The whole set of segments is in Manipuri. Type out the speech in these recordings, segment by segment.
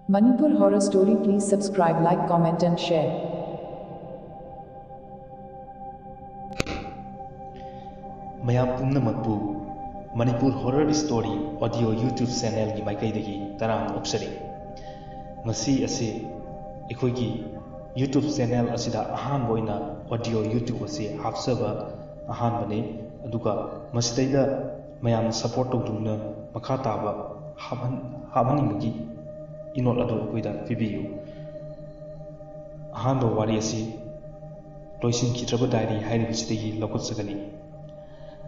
Manipur Horror Story. Please subscribe, like, comment and share. mayam pumnamakpu Manipur Horror Story audio YouTube channel gi maikaidagi taram oksari ngasi ase ekhoi YouTube channel asida ahan boina audio YouTube ase hapsaba ahan bane aduga masidaida mayam support tawduna makha taba habani mugi inol adu koida pibiyu ahan bo wari ase loisin kitraba diary hairi bisidagi lokut sagani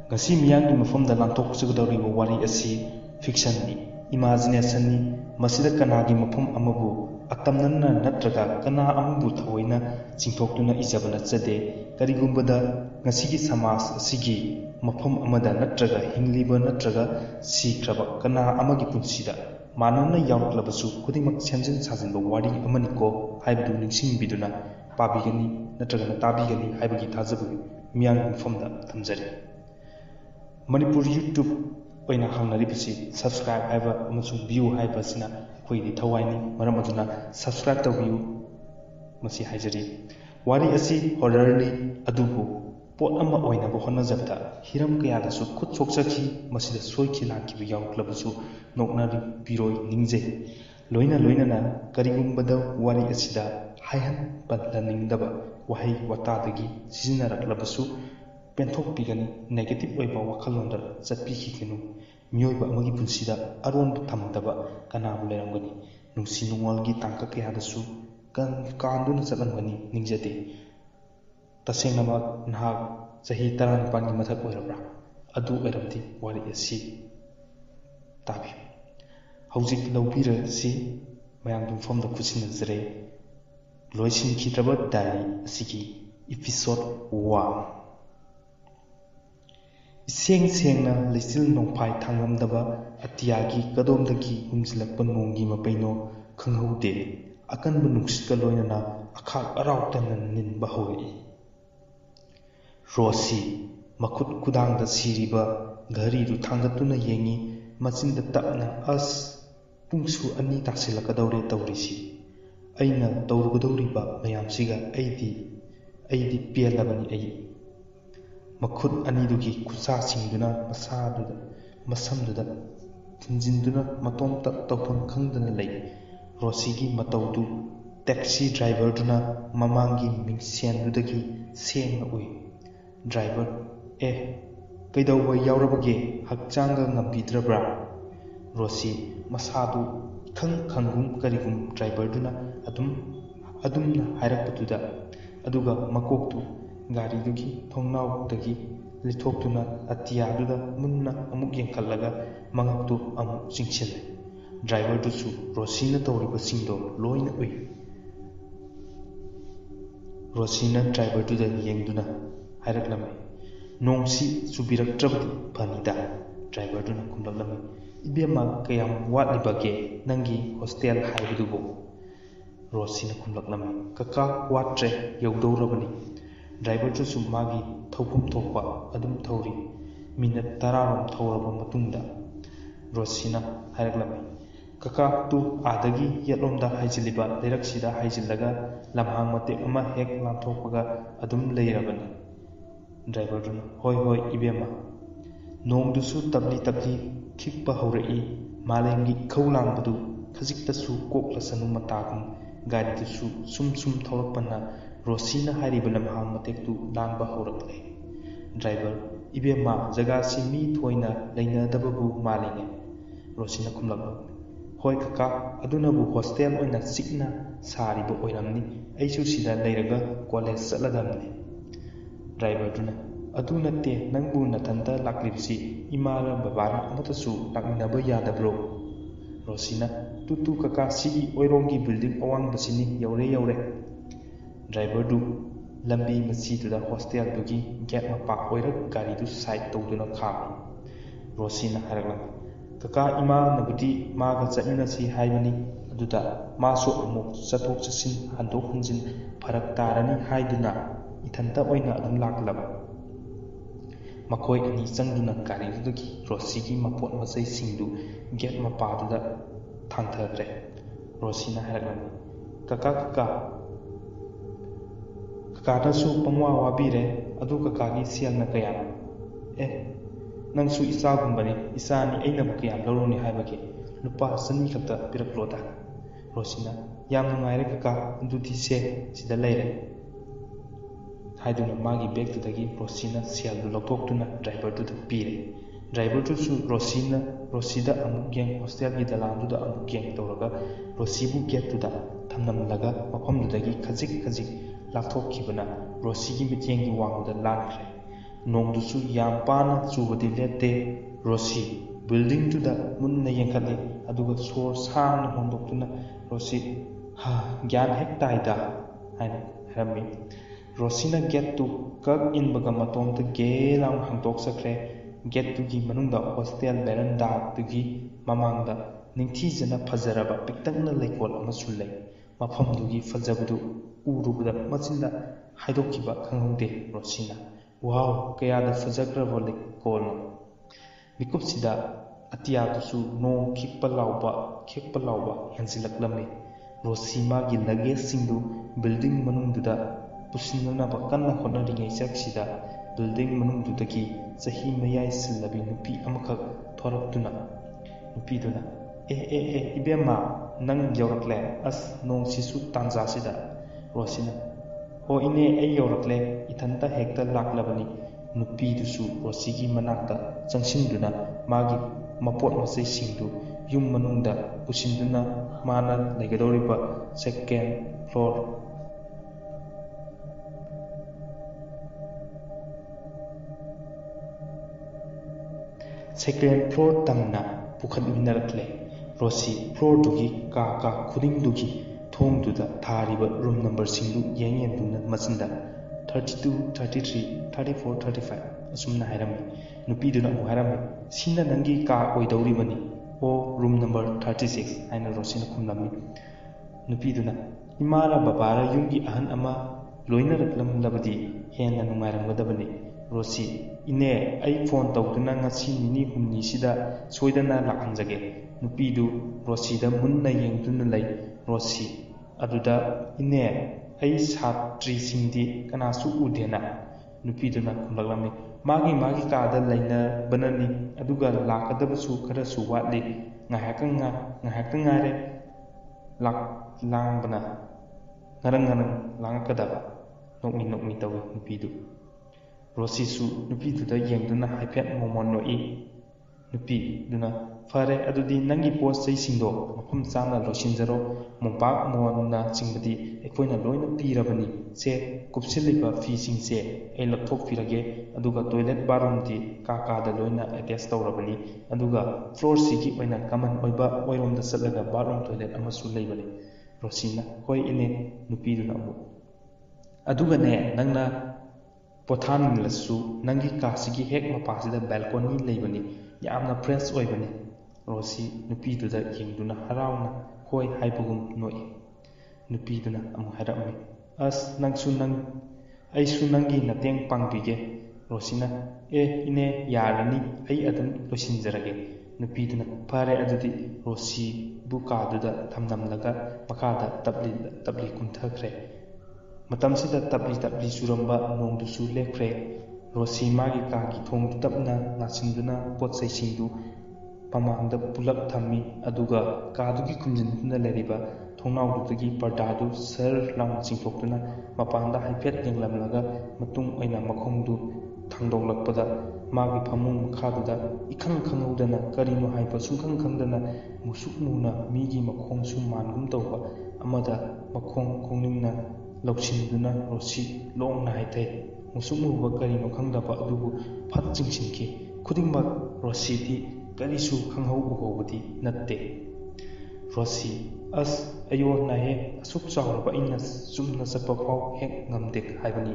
ngasi miyang gi mafam da lantok sugdari bo wari asi fiction ni imagination ni masida kana gi mafam amabu atamnanna natraga kana amabu thawaina chingthoktuna ijabana chade karigumbada ngasi gi samas asigi mafam amada natraga hingliba natraga sikraba kana amagi punsida manana yawklabasu kudimak senjin sajinba wari amani ko haibdu ningsing biduna pabigani natraga tabigani haibagi thajabu miyang mafam da thamjari Manipur YouTube oina hangnaribasi subscribe haiba amasung view haiba sina khoidi thawaini maram aduna subscribe tawbiu masi haijari wari asi horror ni adubu pot ama oina bo hona jabda hiram kaya da su khut soksaki masida soiki lanki bi yaw klabusu nokna biroi ningje loina na karigumbada wari asida haihan badlaningdaba wahai watadagi sizinaraklabasu penthok pigani negative oiba wakhalonda chatpiki kenu mioiba amagi punsida aron thamdaba kanabu lerangani nungsi nungwalgi tangka kya dasu kanduna chatlangani ningjate tasengnama nha chahi 19 gi mathak oirabra adu oiramti wari asi tabi hojik lawbira si mayang dum famda khusin zare loisin khitraba diary asigi episode 1 Seng-sengna leisil nongphai thangamdaba atiyagi kadomdagi humjilakpa nonggi mapaino khanghaude akanba nungsitka loinana akhak arautana ninba hoi Rosi makhut kudangda siriba ghari ru thangatuna yengi machinda tapna as pungsu ani taksilakadaure taurisi aina taurugadoriba mayamsiga aidi pelabani ai makhut anidugi kusa singduna masaduda masamduda tinjinduna matomta tawpham khangdana lei rosigi matawdu taxi driver duna mamangi mingsiandudagi sengna ui driver kaidawba yawrabage hakchanga ngambidrabra rosi masadu khangum karigum driver duna adumna hairakpatuda aduga makoktu gari dugi thongnau dagi lithoktuna atiyaduda munna amuk yengkhallaga mangaktu amuk chingchil driver dusu rosina tawriba singdo loina ui rosina driver duda yengduna hairaklamai nongsi subiraktrabdi phanida driver duna kumlaklamai ibema kayam watlibage nangi hostel haibudubo rosina kumlaklamai kaka watre yawdawrabani driver dusu magi thawphum thokpa adum thawri minute 10 rom thawraba matungda rosina hairaklamai kaka tu adagi yatlomda haijiliba leiraksida haijillaga lamhang mate ama hek lanthokpaga adum leirabani driver duna hoi ibema nong dusu tabli khikpa haurai malengi khaulangbadu khajiktasu koklasanu matagum gari dusu sum thawrakpana Rosina hariba lamhang matektu lanba haurakle driver ibema jaga simi thoina leinadababu malinge Rosina kumlakba hoi kaka adunabu hostel oina sikna sariba oiramni aisu sida leiraga college chatladamne driver duna adunatte nangbu nathanda laklibsi imara babara amatasu lakminaba yadabro Rosina tutu kaka sigi oirongi building awang basini yaure driver du lambi masiduda hostel dugi gate mapa oirak gari du side tawduna khami Rosina haraklam kaka ima nabudi maga chatminasi haibani aduda masu amuk chathok chasin handok hanjin pharak tarani haiduna ithanta oina adum laklab makoi ani changduna gari dudagi Rosigi mapot masai singdu gate mapaduda thangthagre ꯔꯣꯁꯤꯅ ꯍꯥꯏꯔꯛꯂꯝꯃꯤ꯫ ꯀꯀꯥꯅꯁꯨ ꯄꯪꯋꯥ ꯋꯥꯕꯤꯔꯦ, ꯑꯗꯨ ꯀꯀꯥꯒꯤ ꯁꯦꯜꯅ ꯀꯌꯥꯅꯣ? ꯅꯪꯁꯨ ꯏꯆꯥꯒꯨꯝꯕꯅꯤ, ꯏꯆꯥꯅꯤ, ꯑꯩꯅꯕꯨ ꯀꯌꯥꯝ ꯂꯧꯔꯨꯅꯤ ꯍꯥꯏꯕꯒꯦ? ꯂꯨꯄꯥ 200 ꯈꯛꯇ ꯄꯤꯔꯛꯂꯣꯗ꯫ ꯔꯣꯁꯤꯅ ꯌꯥꯝ ꯅꯨꯡꯉꯥꯏꯔꯦ ꯀꯀꯥ, ꯑꯗꯨꯗꯤ ꯁꯤꯗ ꯂꯩꯔꯦ ꯍꯥꯏꯗꯨꯅ ꯃꯥꯒꯤ ꯕꯦꯒꯇꯨꯗꯒꯤ ꯔꯣꯁꯤꯅ ꯁꯦꯜꯗꯨ ꯂꯧꯊꯣꯛꯇꯨꯅ ꯗ꯭ꯔꯥꯏꯚꯔꯗꯨꯗ ꯄꯤꯔꯦ꯫ ꯗ꯭ꯔꯥꯏꯚꯔꯗꯨꯁꯨ ꯔꯣꯁꯤꯗ ꯑꯃꯨꯛ ꯌꯦꯡ, ꯍꯣꯁꯇꯦꯜꯒꯤ ꯗꯂꯥꯟꯗꯨꯗ ꯑꯃꯨꯛ ꯌꯦꯡ ꯇꯧꯔꯒ ꯔꯣꯁꯤꯕꯨ ꯒꯦꯠꯇꯨꯗ ꯊꯝꯂꯝꯂꯒ ꯃꯐꯝꯗꯨꯗꯒꯤ ꯈꯖꯤꯛ ꯂꯥꯞꯊꯣꯛꯈꯤꯕꯅ ꯔꯣꯁꯤꯒꯤ ꯃꯤꯠꯌꯦꯡꯒꯤ ꯋꯥꯡꯃꯗ ꯂꯥꯟꯈ꯭ꯔꯦ꯫ ꯅꯣꯡꯗꯨꯁꯨ ꯌꯥꯝ ꯄꯥꯅ ꯆꯨꯕꯗꯤ ꯂꯦꯞꯇꯦ꯫ ꯔꯣꯁꯤ ꯕꯤꯜꯗꯤꯡꯗꯨꯗ ꯃꯨꯟꯅ ꯌꯦꯡꯈꯠꯂꯤ, ꯑꯗꯨꯒ ꯁꯣꯔ ꯁꯥꯡꯅ ꯍꯣꯟꯗꯣꯛꯇꯨꯅ ꯔꯣꯁꯤ ꯒ꯭ꯌꯥꯟ ꯍꯦꯛ ꯇꯥꯏꯗ ꯍꯥꯏꯅ ꯍꯥꯏꯔꯝꯃꯤ꯫ ꯔꯣꯁꯤꯅ ꯒꯦꯠꯇꯨ ꯀꯛ ꯏꯟꯕꯒ ꯃꯇꯣꯝꯇ ꯒꯦ ꯂꯥꯎꯅ ꯍꯥꯡꯗꯣꯛꯆꯈ꯭ꯔꯦ꯫ ꯒꯦꯠꯇꯨꯒꯤ ꯃꯅꯨꯡꯗ ꯍꯣꯁꯇꯦꯜ ꯕꯦꯔꯟꯗꯥꯗꯨꯒꯤ ꯃꯃꯥꯡꯗ ꯅꯤꯡꯊꯤꯖꯅ ꯐꯖꯔꯕ ꯄꯤꯛꯇꯛꯅ ꯂꯩꯀꯣꯜ ꯑꯃꯁꯨ ꯂꯩ꯫ ꯃꯐꯝꯗꯨꯒꯤ ꯐꯖꯕꯗꯨ ꯎꯔꯨꯕꯗ ꯃꯆꯤꯟꯗ ꯍꯥꯏꯗꯣꯛꯈꯤꯕ ꯈꯪꯍꯧꯗꯦ ꯔꯣꯁꯤꯅ꯫ ꯋꯥꯎ, ꯀꯌꯥꯗ ꯐꯖꯈ꯭ꯔꯕ ꯂꯩꯀꯣꯜꯅꯣ! ꯃꯤꯀꯨꯞꯁꯤꯗ ꯑꯇꯤꯌꯥꯗꯨꯁꯨ ꯅꯣꯡ ꯈꯤꯛꯄ ꯂꯥꯎꯕ ꯍꯦꯟꯖꯤꯜꯂꯛꯂꯝꯃꯤ꯫ ꯔꯣꯁꯤ ꯃꯥꯒꯤ ꯂꯒꯦꯖꯁꯤꯡꯗꯨ ꯕꯤꯜꯗꯤꯡ ꯃꯅꯨꯡꯗꯨꯗ ꯄꯨꯁꯤꯟꯅꯅꯕ ꯀꯟꯅ ꯍꯣꯠꯅꯔꯤꯉꯩ ꯆꯔꯛꯁꯤꯗ ꯕꯤꯜꯗꯤꯡ ꯃꯅꯨꯡꯗꯨꯗꯒꯤ ꯆꯍꯤ ꯃꯌꯥꯏ ꯆꯜꯂꯕꯤ ꯅꯨꯄꯤ ꯑꯃꯈꯛ ꯊꯣꯔꯛꯇꯨꯅ ꯅꯨꯄꯤꯗꯨꯅ ꯏꯕꯦꯝꯃ, ꯅꯪ ꯌꯧꯔꯛꯂꯦ? ꯑꯁ, ꯅꯣꯡꯁꯤꯁꯨ ꯇꯥꯟꯖꯥꯁꯤꯗ! ꯔꯣꯁꯤꯅ ꯍꯣ ꯏꯅꯦ, ꯑꯩ ꯌꯧꯔꯛꯂꯦ, ꯏꯊꯟꯇ ꯍꯦꯛꯇ ꯂꯥꯛꯂꯕꯅꯤ꯫ ꯅꯨꯄꯤꯗꯨꯁꯨ ꯔꯣꯁꯤꯒꯤ ꯃꯅꯥꯛꯇ ꯆꯪꯁꯤꯟꯗꯨꯅ ꯃꯥꯒꯤ ꯃꯄꯣꯠ ꯃꯆꯩꯁꯤꯡꯗꯨ ꯌꯨꯝ ꯃꯅꯨꯡꯗ ꯄꯨꯁꯤꯟꯗꯨꯅ ꯃꯥꯅ ꯂꯩꯒꯗꯧꯔꯤꯕ ꯁꯦꯀꯦꯟ ꯐ꯭ꯂꯣꯔ ꯇꯝꯅ ꯄꯨꯈꯠꯃꯤꯟꯅꯔꯛꯂꯦ꯫ ꯔꯣꯁꯤ ꯐ꯭ꯂꯣꯔꯗꯨꯒꯤ ꯀꯥ ꯈꯨꯗꯤꯡꯗꯨꯒꯤ ꯊꯣꯡꯗꯨꯗ ꯊꯥꯔꯤꯕ ꯔꯨꯝ ꯅꯝꯕꯔꯁꯤꯡꯗꯨ ꯌꯦꯡꯗꯨꯅ ꯃꯆꯤꯟꯗ 32, 33, 34, 35 ꯑꯁꯨꯝꯅ ꯍꯥꯏꯔꯝꯃꯤ꯫ ꯅꯨꯄꯤꯗꯨꯅ ꯑꯃꯨꯛ ꯍꯥꯏꯔꯝꯃꯤ, ꯁꯤꯅ ꯅꯪꯒꯤ ꯀꯥ ꯑꯣꯏꯗꯧꯔꯤꯕꯅꯤ, ꯔꯨꯝ ꯅꯝꯕꯔ 36 ꯍꯥꯏꯅ ꯔꯣꯁꯤꯅ ꯈꯨꯝꯂꯝꯃꯤ꯫ ꯅꯨꯄꯤꯗꯨꯅ ꯏꯃꯥꯔ ꯕꯕꯥꯔ ꯌꯨꯝꯒꯤ ꯑꯍꯟ ꯑꯃ ꯂꯣꯏꯅꯔꯛꯂꯝꯂꯕꯗꯤ ꯍꯦꯟꯅ ꯅꯨꯡꯉꯥꯏꯔꯝꯒꯗꯕꯅꯤ꯫ ꯔꯣꯁꯤ ꯏꯅꯦ, ꯑꯩ ꯐꯣꯟ ꯇꯧꯗꯨꯅ ꯉꯁꯤ ꯅꯤꯅꯤ ꯍꯨꯝꯅꯤꯁꯤꯗ ꯁꯣꯏꯗꯅ ꯂꯥꯛꯍꯟꯖꯒꯦ꯫ ꯅꯨꯄꯤꯗꯨ ꯔꯣꯁꯤꯗ ꯃꯨꯟꯅ ꯌꯦꯡꯗꯨꯅ ꯂꯩ꯫ ꯔꯣꯁꯤ ꯑꯗꯨꯗ ꯏꯅꯦ, ꯑꯩ ꯁꯥꯇ꯭ꯔꯤꯁꯤꯡꯗꯤ ꯀꯅꯥꯁꯨ ꯎꯗꯦꯅ? ꯅꯨꯄꯤꯗꯨꯅ ꯈꯨꯝꯂꯛꯂꯝꯃꯤ, ꯃꯥꯒꯤ ꯀꯥꯗ ꯂꯩꯅꯕꯅꯅꯤ, ꯑꯗꯨꯒ ꯂꯥꯛꯀꯗꯕꯁꯨ ꯈꯔꯁꯨ ꯋꯥꯠꯂꯤ, ꯉꯥꯏꯍꯥꯛꯇ ꯉꯥꯏꯔꯦ ꯂꯥꯡꯕꯅ ꯉꯔꯪ ꯂꯥꯡꯉꯛꯀꯗꯕ꯫ ꯅꯣꯛꯃꯤ ꯇꯧꯏ ꯅꯨꯄꯤꯗꯨ꯫ ꯔꯣꯁꯤꯁꯨ ꯅꯨꯄꯤꯗꯨꯗ ꯌꯦꯡꯗꯨꯅ ꯍꯥꯏꯐꯦꯠ ꯃꯣꯃꯣꯟ ꯅꯣꯛꯏ꯫ ꯅꯨꯄꯤꯗꯨꯅ ꯐꯔꯦ, ꯑꯗꯨꯗꯤ ꯅꯪꯒꯤ ꯄꯣꯠ ꯆꯩꯁꯤꯡꯗꯣ ꯃꯐꯝ ꯆꯥꯅ ꯂꯣꯏꯁꯤꯟꯖꯔꯣ, ꯃꯣꯝꯄꯥꯛ ꯃꯣꯟꯅ ꯆꯤꯡꯕꯗꯤ ꯑꯩꯈꯣꯏꯅ ꯂꯣꯏꯅ ꯄꯤꯔꯕꯅꯤ꯫ ꯀꯨꯞꯁꯤꯜꯂꯤꯕ ꯐꯤꯁꯤꯡꯁꯦ ꯑꯩ ꯂꯧꯊꯣꯛꯄꯤꯔꯒꯦ, ꯑꯗꯨꯒ ꯇꯣꯏꯂꯦꯠ ꯕꯥꯠꯔꯨꯝꯗꯤ ꯀꯥꯗ ꯂꯣꯏꯅ ꯑꯦꯇꯦꯆ ꯇꯧꯔꯕꯅꯤ, ꯑꯗꯨꯒ ꯐ꯭ꯂꯣꯔꯁꯤꯒꯤ ꯑꯣꯏꯅ ꯀꯃꯟ ꯑꯣꯏꯕ ꯑꯣꯏꯔꯣꯝꯗ ꯆꯠꯂꯒ ꯕꯥꯠꯔꯨꯝ ꯇꯣꯏꯂꯦꯠ ꯑꯃꯁꯨ ꯂꯩꯕꯅꯤ꯫ ꯔꯣꯁꯤꯅ ꯍꯣꯏ ꯏꯅꯦ꯫ ꯅꯨꯄꯤꯗꯨꯅ ꯑꯃꯨꯛ ꯑꯗꯨꯒꯅꯦ, ꯅꯪꯅ ꯄꯣꯊꯥꯅꯤꯡꯂꯁꯨ ꯅꯪꯒꯤ ꯀꯥꯁꯤꯒꯤ ꯍꯦꯛ ꯃꯄꯥꯁꯤꯗ ꯕꯦꯜꯀꯣꯅꯤ ꯂꯩꯕꯅꯤ, ꯌꯥꯝꯅ ꯐ꯭ꯔꯦꯁ ꯑꯣꯏꯕꯅꯤ꯫ ꯔꯣꯁꯤ ꯅꯨꯄꯤꯗꯨꯗ ꯌꯦꯡꯗꯨꯅ ꯍꯔꯥꯎꯅ ꯍꯣꯏ ꯍꯥꯏꯕꯒꯨꯝ ꯅꯣꯛꯏ꯫ ꯅꯨꯄꯤꯗꯨꯅ ꯑꯃꯨꯛ ꯍꯥꯏꯔꯝꯃꯤ, ꯑꯁ, ꯑꯩꯁꯨ ꯅꯪꯒꯤ ꯃꯇꯦꯡ ꯄꯥꯡꯕꯤꯒꯦ꯫ ꯔꯣꯁꯤꯅ ꯏꯅꯦ, ꯌꯥꯔꯅꯤ, ꯑꯩ ꯑꯗꯨꯝ ꯂꯣꯏꯁꯤꯟꯖꯔꯒꯦ꯫ ꯅꯨꯄꯤꯗꯨꯅ ꯐꯔꯦ, ꯑꯗꯨꯗꯤ ꯔꯣꯁꯤꯕꯨ ꯀꯥꯗꯨꯗ ꯊꯝꯂꯝꯂꯒ ꯃꯈꯥꯗ ꯇꯞꯂꯤ ꯀꯨꯝꯊꯈ꯭ꯔꯦ꯫ ꯃꯇꯝꯁꯤꯗ ꯇꯞꯂꯤ ꯆꯨꯔꯝꯕ ꯅꯣꯡꯗꯨꯁꯨ ꯂꯦꯞꯈ꯭ꯔꯦ꯫ ꯔꯣꯁꯤ ꯃꯥꯒꯤ ꯀꯥꯒꯤ ꯊꯣꯡꯗꯨ ꯇꯞꯅ ꯉꯥꯁꯤꯟꯗꯨꯅ ꯄꯣꯠ ꯆꯩꯁꯤꯡꯗꯨ ꯃꯃꯥꯡꯗ ꯄꯨꯂꯞ ꯊꯝꯃꯤ, ꯑꯗꯨꯒ ꯀꯥꯗꯨꯒꯤ ꯈꯨꯝꯖꯤꯟꯗꯨꯅ ꯂꯩꯔꯤꯕ ꯊꯣꯡꯅꯥꯎꯗꯨꯗꯒꯤ ꯄꯔꯗꯥꯗꯨ ꯁꯔ ꯂꯥꯎꯅ ꯆꯤꯡꯊꯣꯛꯇꯨꯅ ꯃꯄꯥꯟꯗ ꯍꯥꯏꯐꯦꯠ ꯌꯦꯡꯂꯝꯂꯒ ꯃꯇꯨꯡ ꯑꯣꯏꯅ ꯃꯈꯣꯡꯗꯨ ꯊꯥꯡꯗꯣꯛꯂꯛꯄꯗ ꯃꯥꯒꯤ ꯐꯃꯨꯡ ꯃꯈꯥꯗꯨꯗ ꯏꯈꯪ ꯈꯪꯍꯧꯗꯅ, ꯀꯔꯤꯅꯣ ꯍꯥꯏꯕ ꯁꯨꯡꯈꯪ ꯈꯪꯗꯅ, ꯃꯨꯁꯨꯛ ꯃꯨꯅ ꯃꯤꯒꯤ ꯃꯈꯣꯡꯁꯨ ꯃꯥꯟꯒꯨꯝ ꯇꯧꯕ ꯑꯃꯗ ꯈꯣꯡꯅꯤꯡꯅ ꯂꯧꯁꯤꯟꯗꯨꯅ ꯔꯣꯁꯤ ꯂꯣꯡꯅ ꯍꯥꯏꯊꯩ꯫ ꯃꯨꯁꯨꯛ ꯃꯨꯕ ꯀꯔꯤꯅꯣ ꯈꯪꯗꯕ ꯑꯗꯨꯕꯨ ꯐꯠ ꯆꯤꯡꯁꯤꯟꯈꯤ꯫ ꯈꯨꯗꯤꯡꯃꯛ ꯔꯣꯁꯤꯗꯤ ꯀꯔꯤꯁꯨ ꯈꯪꯍꯧ ꯎꯍꯧꯕꯗꯤ ꯅꯠꯇꯦ꯫ ꯔꯣꯁꯤ ꯑꯁ, ꯑꯌꯣ ꯅꯥꯍꯦ, ꯑꯁꯨꯛ ꯆꯥꯎꯔꯕ ꯑꯩꯅ ꯆꯨꯝꯅ ꯆꯠꯄ ꯐꯥꯎ ꯍꯦꯛ ꯉꯝꯗꯦ ꯍꯥꯏꯕꯅꯤ꯫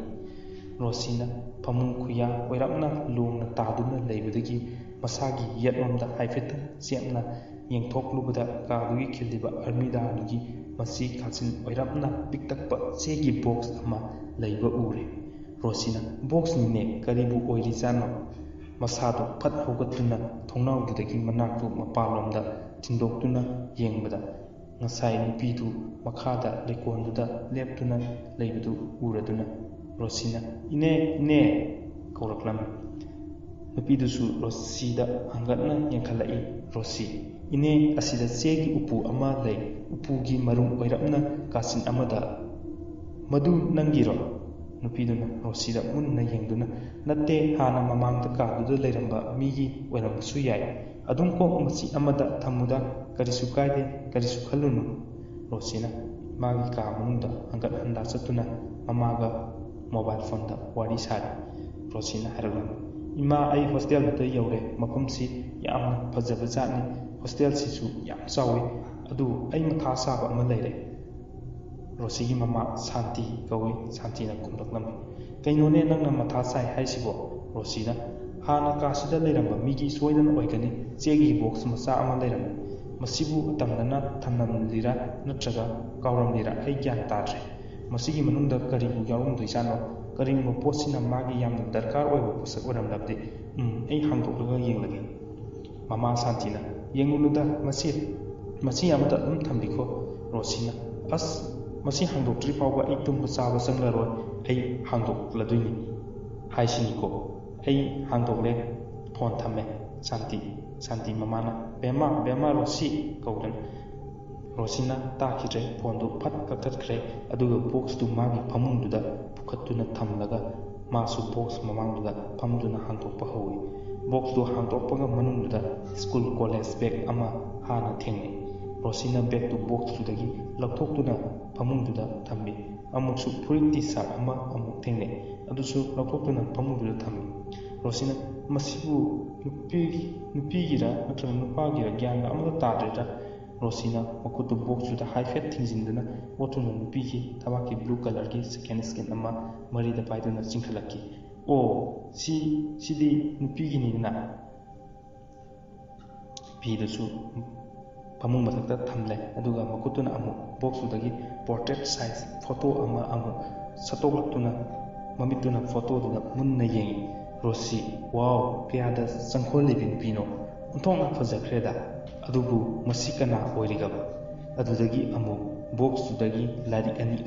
ꯔꯣꯁꯤꯅ ꯐꯃꯨꯡ ꯈꯨꯌꯥ ꯑꯣꯏꯔꯞꯅ ꯂꯣꯡꯅ ꯇꯥꯗꯨꯅ ꯂꯩꯕꯗꯒꯤ ꯃꯁꯥꯒꯤ ꯌꯦꯠꯂꯣꯝꯗ ꯍꯥꯏꯐꯦꯠꯇꯪ ꯆꯦꯠꯅ ꯌꯦꯡꯊꯣꯛꯂꯨꯕꯗ ꯀꯥꯗꯨꯒꯤ ꯈꯤꯜꯂꯤꯕ ꯑꯜꯃꯤꯔꯥꯗꯨꯒꯤ ꯃꯆꯤ ꯈꯥꯆꯤꯟ ꯑꯣꯏꯔꯞꯅ ꯄꯤꯛꯇꯛꯄ ꯆꯦꯒꯤ ꯕꯣꯛꯁ ꯑꯃ ꯂꯩꯕ ꯎꯔꯦ꯫ ꯔꯣꯁꯤꯅ ꯕꯣꯛꯁꯅꯤꯅꯦ, ꯀꯔꯤꯕꯨ ꯑꯣꯏꯔꯤꯖꯥꯠꯅꯣ? ꯃꯁꯥꯗꯨ ꯐꯠ ꯍꯧꯒꯠꯇꯨꯅ ꯊꯣꯡꯅꯥꯎꯗꯨꯗꯒꯤ ꯃꯅꯥꯛꯇꯨ ꯃꯄꯥꯟꯂꯣꯝꯗ ꯊꯤꯟꯗꯣꯛꯇꯨꯅ ꯌꯦꯡꯕꯗ ngasai nupidu makhada lekonduda leptuna leibudu uraduna Rosina ine kauraklam nupidusu Rosida hangatna yankhalai Rosi ine asida chegi upu ama lei upugi marum oirapna kasin amada madu nangiro nupiduna Rosida munna yengduna natte hana mamangda kaduda leiramba migi oirambasu yai adum ko masi amada thamuda karisu kaide karisu khalunu Rosina magi ka manungda hangat handa chatuna mamaga mobile phone da wari sari Rosina haralam ima ai hostel da yaure mafamsi yamna fajaba jatni hostel sisu yam chawi adu ai matha saba ama leire Rosigi mama Santi kawi Santi na kumlaklam kainone nangna matha sai haisibo Rosina hana kasida leiramba migi soidan oigani chegi box macha ama leiram masibu tamdana thamnam lira natraga kauram lira ai gyan tadre masigi manungda karibu yarum duisano karimbo posina magi yamna darkar oibo posak oram labde ai hangdoklaga yenglage mama Santina yengunuda masi amata thambiko Rosina as masi hangdoktri fawba ai tumba chaba changlaro ai hangdokladuini haisiniko ai hangdokle phone thame Santi mamana bema Rosi kaudan Rosina takire phone do phat kaktatkre aduga box tu magi phamungduda pukhatuna thamlaga masu box mamangduda phamduna hangdokpa hawi box do hangdokpaga manungduda school college bag ama hana thengne Rosina bag to box tudagi lakthokduna phamungduda thambi amuksu furit t-shirt ama amuk thengne adusu lakthokduna phamungduda thambi Rosina masibu nupigira natraga nupagira gyanga amada tadreda Rosina makutu box da haifet thingzinduna otuna nupigi thabaki blue color ki second skin ama mari da paiduna chingkhalaki o sidi nupigi ni na pidasu pamung mathakta thamle aduga makutuna amu box dagi portrait size photo ama amu satoklaktuna mamituna photo duna munna yengi Rosi wow kayada changkholi bin pino untongna fajakreda adubu masikana oirigaba adudagi amu box dagi lari ani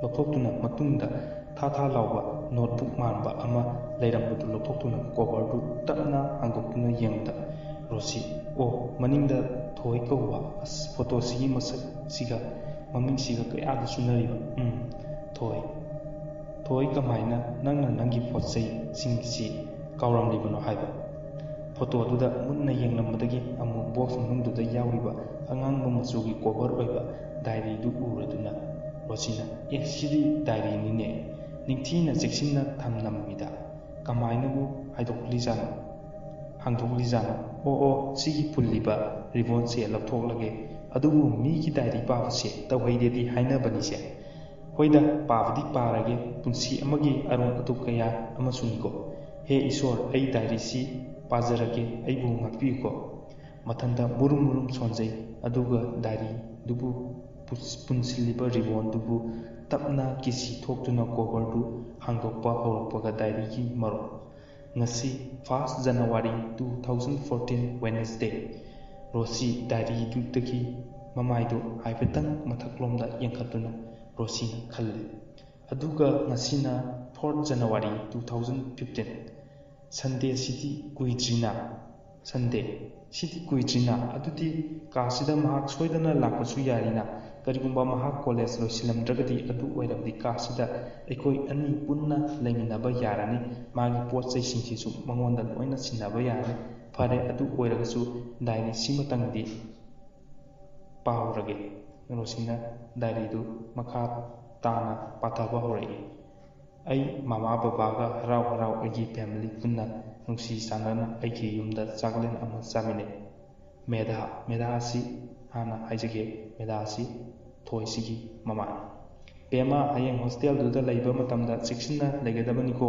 loktoktuna matungda tha lawba notebook manba ama leirambudu loktoktuna cover du tapna angokuna yengda Rosi o maningda thoi kowa as photo sigi masak siga maming siga kayada sunariba thoi kamaina nangna nangi potsai singsi kauram libano haiba photo aduda munna yenglambadagi amu box manungduda yawriba angangba machugi cover oiba diary du uraduna Rosina sidi diary nine ningthina cheksinna thamnamida kamainabu hangdoklijana o sigi pulliba ribbon se lapthoklage adubu migi diary pabase tawhaidedi hainabani se hoida pavadi parage punsi amagi arong atuk kaya amasuniko he isor ai diary si pajarage aibu ngakpiko mathanda murum sonjai aduga diary dubu punsiliba ribbon dubu tapna kisi thoktuna cover du hangdokpa horokpaga diary ki maro ngasi 1 January 2014 Wednesday Rosi diary du taki mamaido haifetang mathaklomda yankhatuna Rosina khalle aduga ngasina 4 January 2015 Sunday city kuidrina adudi kasida mahak soidana lakpasu yarina karigumba mahak college loisilamdragadi adu oirabdi kasida aikoi ani punna laiminaba yarani magi potsai singsisu mangonda loina sinaba yarani fare adu oiragasu diary simatangdi paurage Rosina diary du makha tana pathaba horai ai mama babaga harau aigi family punna nungsi sanana aigi yumda chaklen ama chamine medha asi hana haijage medha asi thoisigi mama pema ayeng hostel duda laiba matamda cheksinna legedabaniko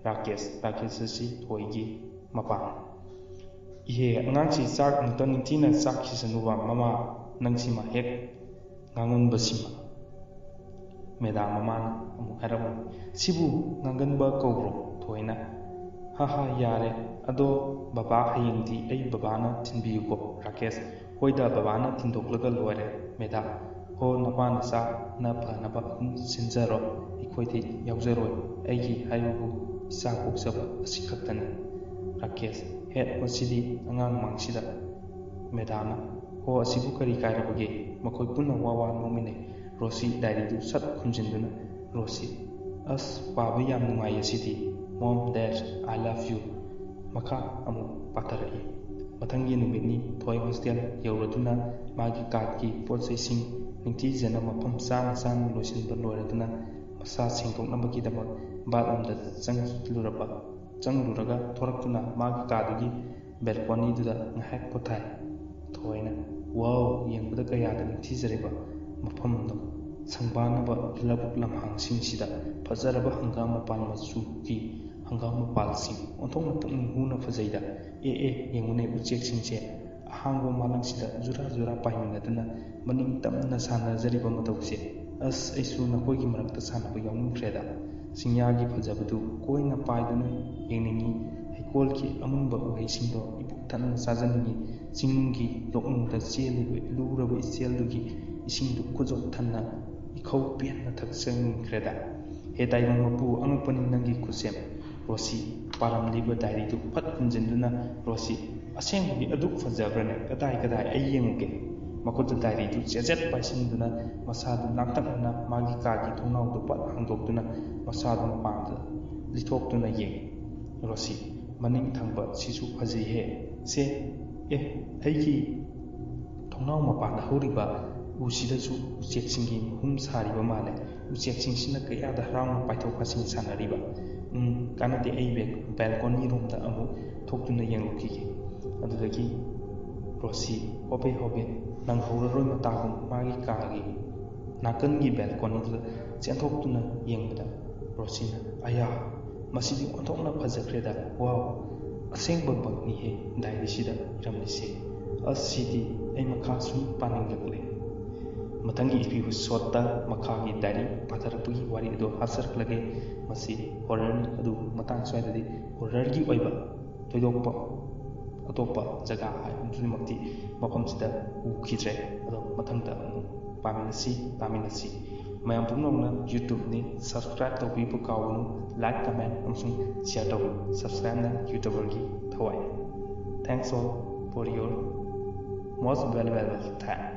Rakesh asi thoigi mapa ihe angangsi chak mutan ningthina chak khisanuwa mama nangsima hek ngangun basima medha mamana amu harabu sibu nganganba kawro thoina ꯍꯥ ꯌꯥꯔꯦ ꯑꯗꯣ ꯕꯕꯥ ꯍꯌꯦꯡꯗꯤ ꯑꯩ ꯕꯕꯥꯅ ꯊꯤꯟꯕꯤꯌꯨꯀꯣ ꯔꯥꯀꯦꯁ ꯍꯣꯏꯗ ꯕꯕꯥꯅ ꯊꯤꯟꯗꯣꯛꯂꯒ ꯂꯣꯏꯔꯦ ꯃꯦꯗꯥ ꯍꯣ ꯅꯄꯥ ꯅꯆꯥꯅ ꯐꯅꯕ ꯑꯗꯨꯝ ꯁꯤꯟꯖꯔꯣ ꯑꯩꯈꯣꯏꯗꯤ ꯌꯥꯎꯖꯔꯣꯏ ꯑꯩꯒꯤ ꯍꯥꯏꯕꯕꯨ ꯏꯆꯥ ꯄꯣꯛꯆꯕ ꯑꯁꯤ ꯈꯛꯇꯅꯤ ꯔꯥꯀꯦꯁ ꯍꯦꯠ ꯃꯁꯤꯗꯤ ꯑꯉꯥꯡ ꯃꯥꯡꯁꯤꯗ ꯃꯦꯗꯥꯅ ꯍꯣ ꯑꯁꯤꯕꯨ ꯀꯔꯤ ꯀꯥꯏꯔꯕꯒꯦ ꯃꯈꯣꯏ ꯄꯨꯟꯅ ꯋꯥ ꯅꯣꯛꯃꯤꯟꯅꯩ ꯔꯣꯁꯤ ꯗꯥꯏꯔꯤꯗꯨ ꯁꯠ ꯈꯨꯝꯖꯤꯟꯗꯨꯅ ꯔꯣꯁꯤ ꯑꯁ ꯄꯥꯕ ꯌꯥꯝ ꯅꯨꯡꯉꯥꯏ ꯑꯁꯤꯗꯤ ꯃꯣꯝ ꯗꯦꯠ ꯑꯥꯏ ꯂꯚ ꯌꯨ ꯃꯈꯥ ꯑꯃꯨꯛ ꯄꯥꯊꯔꯛꯏ ꯃꯊꯪꯒꯤ ꯅꯨꯃꯤꯠꯅꯤ ꯊꯣꯏ ꯍꯣꯁꯇꯦꯜ ꯌꯧꯔꯗꯨꯅ ꯃꯥꯒꯤ ꯀꯥꯔꯠꯀꯤ ꯄꯣꯠꯆꯩꯁꯤꯡ ꯅꯤꯡꯊꯤꯖꯅ ꯃꯐꯝ ꯆꯥꯅ ꯂꯣꯏꯁꯤꯟꯕ ꯂꯣꯏꯔꯗꯨꯅ ꯃꯁꯥ ꯁꯦꯡꯗꯣꯛꯅꯕꯒꯤꯗꯃꯛ ꯕꯥꯠꯔꯨꯝꯗ ꯆꯪꯂꯨꯔꯒ ꯊꯣꯔꯛꯇꯨꯅ ꯃꯥꯒꯤ ꯀꯥꯗꯨꯒꯤ ꯕꯦꯜꯀꯣꯅꯤꯗꯨꯗ ꯉꯥꯏꯍꯥꯛ ꯄꯣꯊꯥꯏ ꯊꯣꯏꯅ ꯋꯥꯎ ꯌꯦꯡꯕꯗ ꯀꯌꯥꯗ ꯅꯤꯡꯊꯤꯖꯔꯤꯕ ꯃꯐꯝꯗꯣ ꯁꯪꯕꯥꯟꯅꯕ ꯂꯧꯕꯨꯛ ꯂꯝꯍꯥꯡꯁꯤꯡꯁꯤꯗ ꯐꯖꯔꯕ ꯍꯪꯒꯥꯝ ꯃꯄꯥꯟ ꯃꯆꯨꯒꯤ ꯍꯪꯒꯥꯝ ꯃꯄꯥꯜꯁꯤꯡ ꯑꯣꯟꯊꯣꯛꯅ ꯄꯨꯛꯅꯤꯡ ꯍꯨꯅ ꯐꯖꯩꯗ ꯌꯦꯡꯉꯨꯅꯦ ꯎꯆꯦꯛꯁꯤꯡꯁꯦ ꯑꯍꯥꯡꯕ ꯃꯥꯂꯪꯁꯤꯗ ꯖꯨꯔꯥ ꯄꯥꯏꯃꯤꯟꯅꯗꯨꯅ ꯃꯅꯤꯡ ꯇꯝꯅ ꯁꯥꯟꯅꯖꯔꯤꯕ ꯃꯇꯧꯁꯦ ꯑꯁ ꯑꯩꯁꯨ ꯅꯈꯣꯏꯒꯤ ꯃꯔꯛꯇ ꯁꯥꯟꯅꯕ ꯌꯥꯎꯅꯤꯡꯈ꯭ꯔꯦꯗ ꯆꯤꯡꯌꯥꯒꯤ ꯐꯖꯕꯗꯨ ꯀꯣꯏꯅ ꯄꯥꯏꯗꯨꯅ ꯌꯦꯡꯅꯤꯡꯉꯤ ꯍꯩꯀꯣꯜꯒꯤ ꯑꯃꯨꯟꯕ ꯎꯍꯩꯁꯤꯡꯗꯣ ꯏꯄꯨꯛ ꯊꯟꯅ ꯆꯥꯖꯅꯤꯡꯉꯤ ꯆꯤꯡꯒꯤ ꯂꯣꯛꯅꯨꯡꯗ ꯆꯦꯜꯂꯤꯕ ꯂꯨꯔꯕ ꯏꯆꯦꯜꯗꯨꯒꯤ ꯏꯁꯤꯡꯗꯨ ꯈꯨꯖꯣꯛ ꯊꯟꯅ ꯏꯈꯧ ꯄꯦꯟꯅ ꯊꯛꯆꯅꯤꯡꯈ꯭ꯔꯦꯗ ꯍꯦ ꯇꯥꯏꯕꯪ ꯃꯄꯨ ꯑꯉꯛꯄꯅꯤ ꯅꯪꯒꯤ ꯈꯨꯠꯁꯦꯝ ꯔꯣꯁꯤ ꯄꯥꯔꯝꯂꯤꯕ ꯗꯥꯏꯔꯤꯗꯨ ꯐꯠ ꯈꯨꯝꯖꯤꯟꯗꯨꯅ ꯔꯣꯁꯤ ꯑꯁꯦꯡꯕꯒꯤ ꯑꯗꯨꯛ ꯐꯖꯕ꯭ꯔꯅꯦ ꯀꯗꯥꯏ ꯑꯩ ꯌꯦꯡꯉꯨꯒꯦ ꯃꯈꯨꯠꯇ ꯗꯥꯏꯔꯤꯗꯨ ꯆꯦꯖꯦꯠ ꯄꯥꯏꯁꯤꯟꯗꯨꯅ ꯃꯁꯥꯗꯨ ꯂꯥꯡꯇꯛꯅꯅ ꯃꯥꯒꯤ ꯀꯥꯒꯤ ꯊꯣꯡꯅꯥꯎꯗꯨ ꯄꯠ ꯍꯥꯡꯗꯣꯛꯇꯨꯅ ꯃꯁꯥꯗꯨ ꯃꯄꯥꯟꯗ ꯂꯤꯊꯣꯛꯇꯨꯅ ꯌꯦꯡꯉꯤ ꯔꯣꯁꯤ ꯃꯅꯤꯡ ꯊꯪꯕ ꯁꯤꯁꯨ ꯐꯖꯩꯍꯦ ꯁꯦ ꯑꯩꯒꯤ ꯊꯣꯡꯅꯥꯎ ꯃꯄꯥꯟꯗ ꯍꯧꯔꯤꯕ ꯎꯁꯤꯗꯁꯨ ꯎꯆꯦꯛꯁꯤꯡꯒꯤ ꯃꯍꯨꯝ ꯁꯥꯔꯤꯕ ꯃꯥꯜꯂꯦ ꯎꯆꯦꯛꯁꯤꯡꯁꯤꯅ ꯀꯌꯥꯗ ꯍꯔꯥꯎꯅ ꯄꯥꯏꯊꯣꯛ ꯄꯥꯏꯁꯤꯟ ꯁꯥꯟꯅꯔꯤꯕ ꯀꯥꯟꯅꯗꯦ ꯑꯩ ꯕꯦꯜꯀꯣꯅꯤꯔꯣꯝꯗ ꯑꯃꯨꯛ ꯊꯣꯛꯇꯨꯅ ꯌꯦꯡꯂꯨꯈꯤꯒꯦ ꯑꯗꯨꯗꯒꯤ ꯔꯣꯁꯤ ꯍꯣꯕꯦ ꯅꯪꯍꯧꯔꯔꯣꯏ ꯃꯇꯥꯒꯨꯝ ꯃꯥꯒꯤ ꯀꯥꯒꯤ ꯅꯥꯀꯟꯒꯤ ꯕꯦꯜꯀꯣꯅꯤꯗꯨꯗ ꯆꯦꯟꯊꯣꯛꯇꯨꯅ ꯌꯦꯡꯕꯗ ꯔꯣꯁꯤꯅ ꯑꯌꯥ ꯃꯁꯤꯗꯤ ꯑꯣꯟꯊꯣꯛꯅ ꯐꯖꯈ꯭ꯔꯦꯗ ꯋꯥꯎ ꯑꯁꯦꯡꯕꯃꯛꯅꯤꯍꯦ ꯗꯥꯏꯔꯤꯁꯤꯗ ꯏꯔꯝꯂꯤꯁꯦ ꯑꯁ ꯁꯤꯗꯤ ꯑꯩ ꯃꯈꯥ ꯁꯨꯝ ꯄꯥꯅꯤꯡꯂꯛꯂꯦ ꯃꯊꯪꯒꯤ ꯏꯄꯤꯁꯣꯗꯇ ꯃꯈꯥꯒꯤ ꯗꯥꯏꯔꯤ ꯄꯥꯊꯔꯛꯄꯒꯤ ꯋꯥꯔꯤ ꯑꯗꯨ ꯍꯥꯞꯆꯔꯛꯂꯒꯦ ꯃꯁꯤ ꯍꯣꯔꯔꯅꯤ ꯑꯗꯨ ꯃꯇꯥꯡ ꯁ꯭ꯋꯥꯏꯗꯗꯤ ꯍꯣꯔꯔꯒꯤ ꯑꯣꯏꯕ ꯊꯣꯏꯗꯣꯛꯄ ꯑꯇꯣꯞꯄ ꯖꯒꯥ ꯍꯥꯏꯕꯗꯨꯃꯛꯇꯤ ꯃꯐꯝꯁꯤꯗ ꯎꯈꯤꯗ꯭ꯔꯦ ꯑꯗꯣ ꯃꯊꯪꯗ ꯑꯃꯨꯛ ꯇꯥꯃꯤꯟꯅꯁꯤ ꯃꯌꯥꯝ ꯄꯨꯝꯅꯃꯛꯅ ꯌꯨꯇꯨꯕꯅꯤ ꯁꯕꯁꯀ꯭ꯔꯥꯏꯕ ꯇꯧꯕꯤꯕ ꯀꯥꯎꯒꯅꯨ ꯂꯥꯏꯛ ꯀꯃꯦꯟ ꯑꯃꯁꯨꯡ ꯁꯤꯌꯔ ꯇꯧꯕꯤꯌꯨ ꯁꯕꯁꯀ꯭ꯔꯥꯏꯕꯅ ꯌꯨꯇꯨꯕꯔꯒꯤ ꯊꯋꯥꯏ thanks all for your most valuable time.